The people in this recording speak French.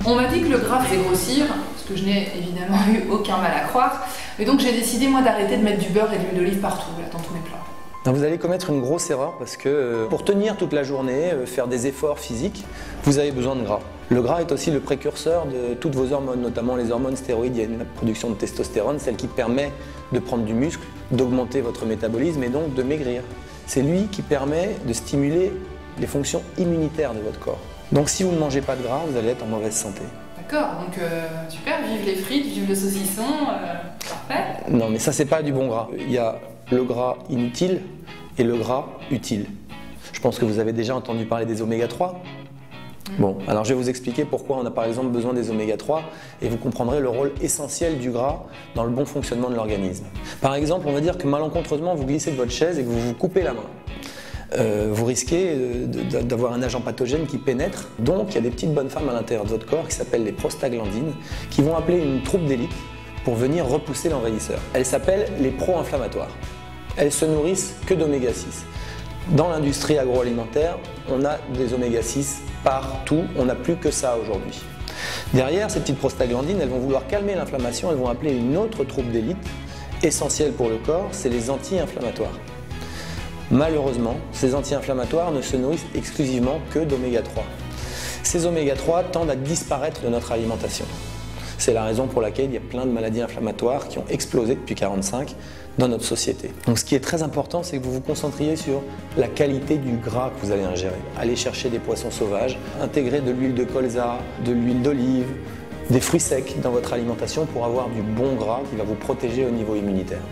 On m'a dit que le gras faisait grossir, ce que je n'ai évidemment eu aucun mal à croire, et donc j'ai décidé moi d'arrêter de mettre du beurre et de l'huile d'olive partout, là, dans tous mes plats. Vous allez commettre une grosse erreur parce que pour tenir toute la journée, faire des efforts physiques, vous avez besoin de gras. Le gras est aussi le précurseur de toutes vos hormones, notamment les hormones stéroïdiennes, la production de testostérone, celle qui permet de prendre du muscle, d'augmenter votre métabolisme et donc de maigrir. C'est lui qui permet de stimuler les fonctions immunitaires de votre corps. Donc si vous ne mangez pas de gras, vous allez être en mauvaise santé. D'accord, donc super, vive les frites, vive le saucisson, parfait. Non mais ça c'est pas du bon gras. Il y a le gras inutile et le gras utile. Je pense que vous avez déjà entendu parler des oméga 3. Bon, alors je vais vous expliquer pourquoi on a par exemple besoin des oméga 3 et vous comprendrez le rôle essentiel du gras dans le bon fonctionnement de l'organisme. Par exemple, on va dire que malencontreusement vous glissez de votre chaise et que vous vous coupez la main. Vous risquez d'avoir un agent pathogène qui pénètre. Donc il y a des petites bonnes femmes à l'intérieur de votre corps qui s'appellent les prostaglandines qui vont appeler une troupe d'élite pour venir repousser l'envahisseur. Elles s'appellent les pro-inflammatoires. Elles se nourrissent que d'oméga 6. Dans l'industrie agroalimentaire, on a des oméga 6 partout, on n'a plus que ça aujourd'hui. Derrière, ces petites prostaglandines, elles vont vouloir calmer l'inflammation, elles vont appeler une autre troupe d'élite, essentielle pour le corps, c'est les anti-inflammatoires. Malheureusement, ces anti-inflammatoires ne se nourrissent exclusivement que d'oméga 3. Ces oméga 3 tendent à disparaître de notre alimentation. C'est la raison pour laquelle il y a plein de maladies inflammatoires qui ont explosé depuis 1945 dans notre société. Donc ce qui est très important, c'est que vous vous concentriez sur la qualité du gras que vous allez ingérer. Allez chercher des poissons sauvages, intégrer de l'huile de colza, de l'huile d'olive, des fruits secs dans votre alimentation pour avoir du bon gras qui va vous protéger au niveau immunitaire.